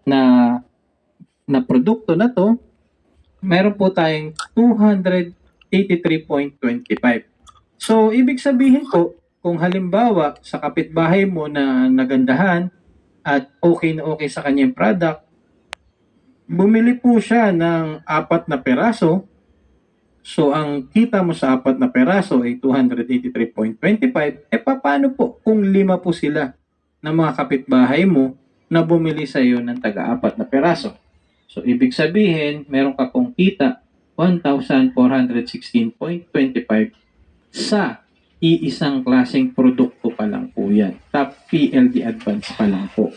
na produkto na to, meron po tayong 283.25. So, ibig sabihin po, kung halimbawa sa kapitbahay mo na nagandahan at okay na okay sa kanyang product, bumili po siya ng 4 na peraso. So, ang kita mo sa 4 na peraso ay 283.25. Paano po kung 5 po sila ng mga kapitbahay mo na bumili sa iyo ng taga-4 na peraso? So, ibig sabihin, meron ka pong kita 1,416.25 sa iisang klaseng produkto pa lang po yan. Top PLD Advance pa lang po.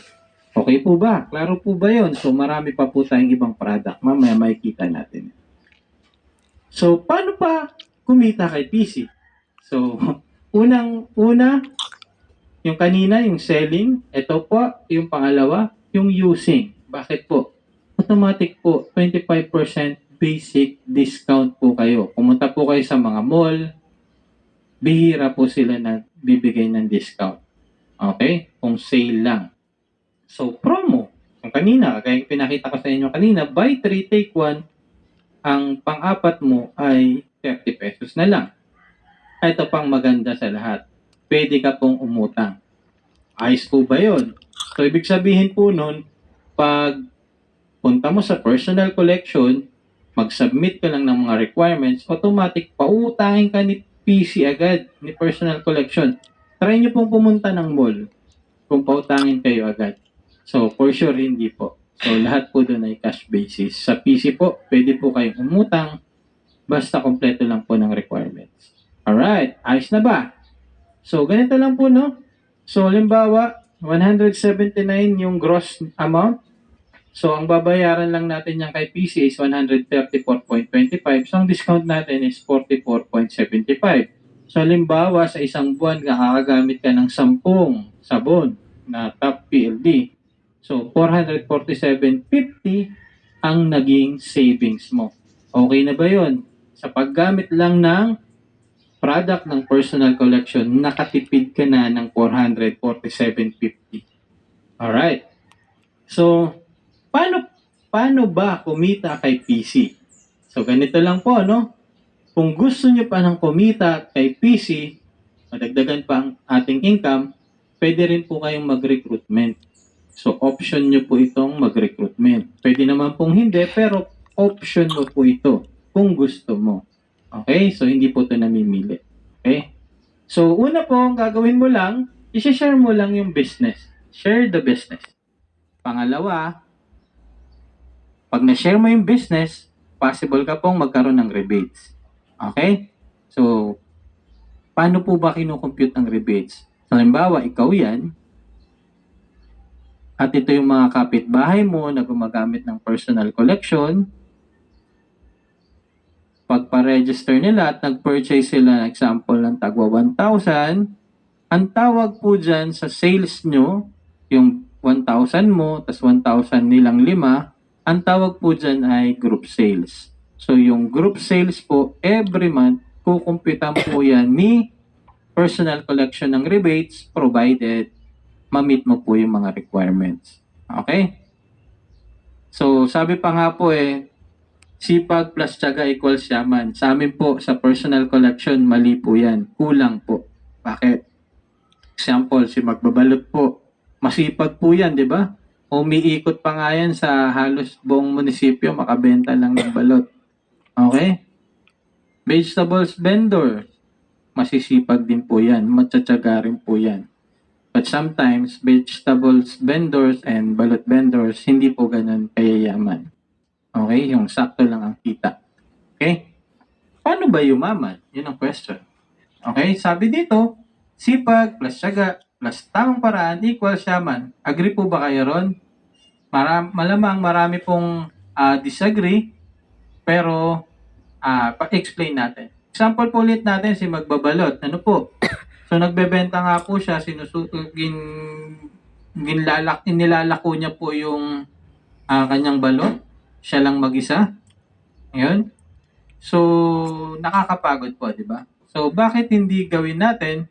Okay po ba? Klaro po ba yun? So, marami pa po tayong ibang product. Mamaya makikita natin. So, paano pa kumita kay PC? So, unang-una, yung kanina, yung selling. Ito po, yung pangalawa, yung using. Bakit po? Automatic po, 25% basic discount po kayo. Pumunta po kayo sa mga mall, bihira po sila na bibigay ng discount. Okay? Kung sale lang. So, promo. Yung kanina, kaya pinakita ko sa inyo kanina, buy 3, take 1, ang pang-apat mo ay 30 pesos na lang. Ito pang maganda sa lahat. Pwede ka pong umutang. Ayos po ba yun? So, ibig sabihin po nun, pag punta mo sa personal collection, mag-submit ka lang ng mga requirements, automatic pautangin ka ni PC agad, ni personal collection. Try nyo pong pumunta ng mall kung pautangin kayo agad. So, for sure, hindi po. So, lahat po doon ay cash basis. Sa PC po, pwede po kayong umutang basta kompleto lang po ng requirements. Alright, ayos na ba? So, ganito lang po, no? So, halimbawa, 179 yung gross amount. So, ang babayaran lang natin yan kay PC is 134.25. So, ang discount natin is 44.75. So, halimbawa, sa isang buwan, kakagamit ka ng 10 sabon na top PLD. So, 447.50 ang naging savings mo. Okay na ba yun? Sa paggamit lang ng product ng personal collection, nakatipid ka na ng 447.50. Alright. So, paano ba kumita kay PC? So, ganito lang po, no? Kung gusto nyo pa ng kumita kay PC, madagdagan pa ang ating income, pwede rin po kayong mag-recruitment. So, option nyo po itong mag-recruitment. Pwede naman pong hindi, pero option mo po ito kung gusto mo. Okay? So, hindi po ito namimili. Okay? So, una po, ang gagawin mo lang, i-share mo lang yung business. Share the business. Pangalawa, pag na-share mo yung business, possible ka pong magkaroon ng rebates. Okay? So, paano po ba kinukompute ang rebates? So, halimbawa, ikaw yan, at ito yung mga kapitbahay mo na gumagamit ng personal collection. Pagpa-register nila at nag-purchase sila, example, ng tagwa 1,000, ang tawag po dyan sa sales nyo, yung 1,000 mo, tas 1,000 nilang 5, ang tawag po dyan ay group sales. So, yung group sales po, every month, kukumpitan po yan ni personal collection ng rebates provided ma-meet mo po yung mga requirements. Okay? So, sabi pa nga po sipag plus tiyaga equals yaman. Sa amin po, sa personal collection, mali po yan. Kulang po. Bakit? Example, si magbabalot po. Masipag po yan, di ba? Umiikot pa nga yan sa halos buong munisipyo, makabenta lang ng balot. Okay? Vegetables vendor, masisipag din po yan. Matsatsaga rin po yan. But sometimes, vegetables vendors and balot vendors, hindi po ganun kayayaman. Okay? Yung sakto lang ang kita. Okay? Paano ba yumaman? Yun ang question. Okay? Sabi dito, sipag plus syaga plus tamang paraan equals yaman. Agree po ba kayo ron? Malamang marami pong disagree, pero pa-explain natin. Example po ulit natin si magbabalot. Ano po? So, nagbebenta nga po siya, nilalako niya po yung kanyang balot. Siya lang mag-isa. Ngayon. So, nakakapagod po, di ba? So, bakit hindi gawin natin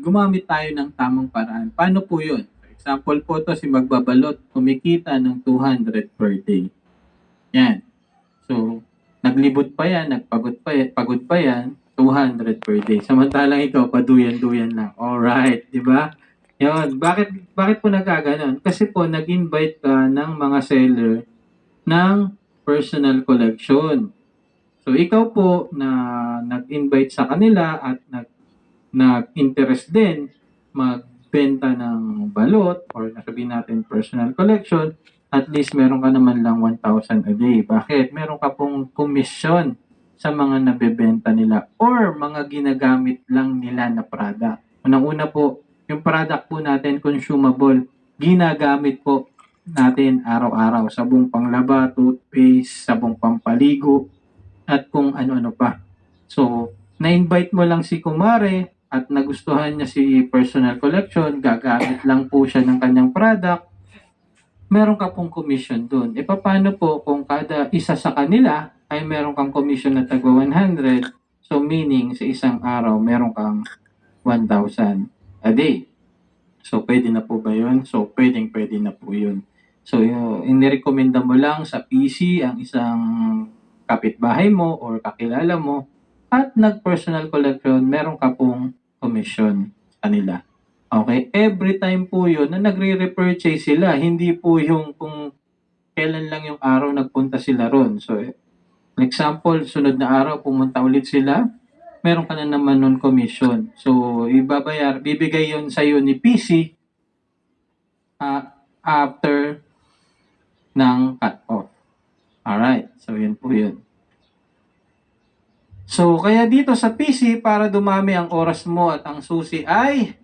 gumamit tayo ng tamang paraan? Paano po yun? For Example po to si Magbabalot, kumikita ng 200 per day. Yan. So, naglibot pa yan, pagod pa yan, 200 per day. Samantalang ikaw, paduyan-duyan lang. Alright, di ba? Yun. Bakit po nagkaganon? Kasi po, nag-invite ka ng mga seller ng personal collection. So, ikaw po na nag-invite sa kanila at nag-interest din magbenta ng balot or sabihin natin personal collection, at least meron ka naman lang 1,000 a day. Bakit? Meron ka pong commission sa mga nabebenta nila or mga ginagamit lang nila na product. Unang-una po, yung product po natin, consumable, ginagamit po natin araw-araw. Sabong panglaba, toothpaste, sabong pampaligo, at kung ano-ano pa. So, na-invite mo lang si Kumare at nagustuhan niya si personal collection, gagamit lang po siya ng kanyang product, meron ka pong commission dun. E paano po kung kada isa sa kanila ay meron kang commission na tagwa 100, so meaning sa isang araw meron kang 1,000 a day. So, pwede na po ba yun? So, pwede na po yun. So, inirekomenda mo lang sa PC ang isang kapitbahay mo or kakilala mo at nag-personal collection, meron ka pong commission sa kanila. Okay? Every time po yun na nagre-repurchase sila, hindi po yung kung kailan lang yung araw nagpunta sila ron. So, example, sunod na araw pumunta ulit sila, meron ka na naman nun commission. So, bibigay yun sa'yo ni PC after ng cut-off. Alright, so yun po yun. So, kaya dito sa PC, para dumami ang oras mo at ang susi ay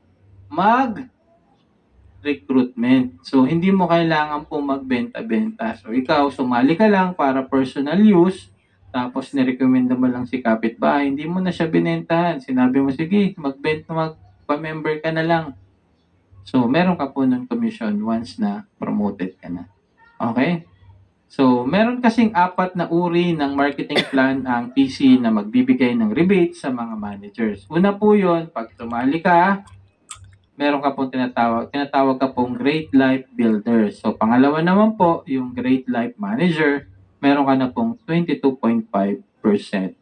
mag-recruitment. So, hindi mo kailangan po magbenta-benta. So, ikaw, sumali ka lang para personal use, tapos nirekomenda mo lang si kapitbahay, hindi mo na siya binentahan. Sinabi mo, sige, magpa-member ka na lang. So, meron ka po ng commission once na promoted ka na. Okay? So, meron kasing 4 na uri ng marketing plan ang PC na magbibigay ng rebate sa mga managers. Una po yun, pag sumali ka, meron ka pong tinatawag ka pong Great Life Builder. So, pangalawa naman po, yung Great Life Manager, meron ka na pong 22.5%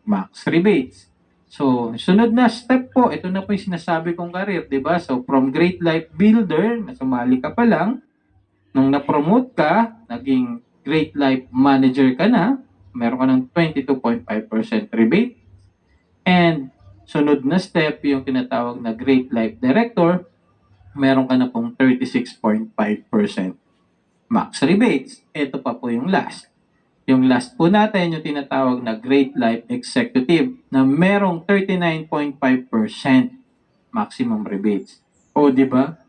max rebates. So, sunod na step po, ito na po yung sinasabi kong career, di ba? So, from Great Life Builder, na sumali ka pa lang, nung na-promote ka, naging Great Life Manager ka na, meron ka ng 22.5% rebate. And sunod na step, yung tinatawag na Great Life Director, meron ka na pong 36.5% max rebates. Ito pa po yung last. Yung last po natin, yung tinatawag na Great Life Executive, na merong 39.5% maximum rebates. O, di ba?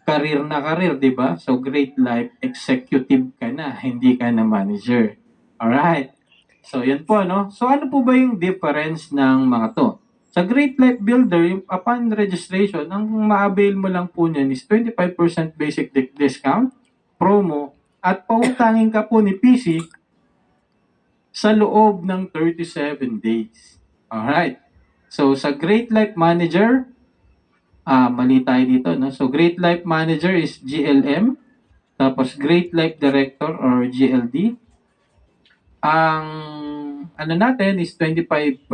Career na career, di ba? So, Great Life Executive ka na, hindi ka na manager. Alright. So, yan po, no? So, ano po ba yung difference ng mga to? Sa Great Life Builder, yung upon registration, ang ma-avail mo lang po niyan is 25% basic discount, promo, at pautangin ka po ni PC sa loob ng 37 days. Alright. So, sa Great Life Manager, mali tayo dito, no? So, Great Life Manager is GLM, tapos Great Life Director or GLD. Ang ano natin is 25%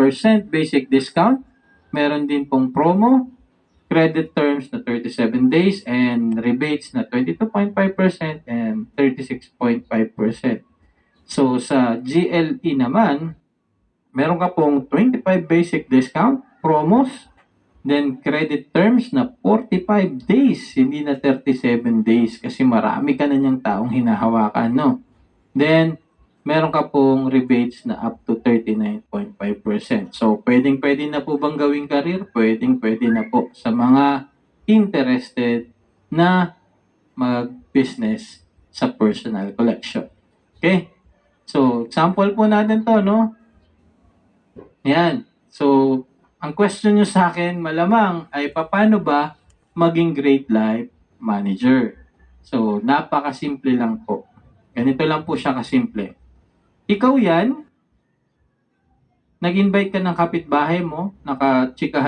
basic discount. Meron din pong promo, credit terms na 37 days, and rebates na 22.5% and 36.5%. So, sa GLE naman, meron ka pong 25 basic discount, promos, then credit terms na 45 days, hindi na 37 days kasi marami ka na niyang taong hinahawakan, no? Then, meron ka pong rebates na up to 39.5%. So, pwede na po bang gawing career? Pwede na po sa mga interested na mag-business sa personal collection. Okay? So, example po natin to, no? Yan. So, ang question nyo sa akin, malamang, ay paano ba maging Great Life Manager? So, napakasimple lang po. Ganito lang po siya kasimple. Ikaw yan, nag-invite ka ng kapitbahay mo, nakachikahan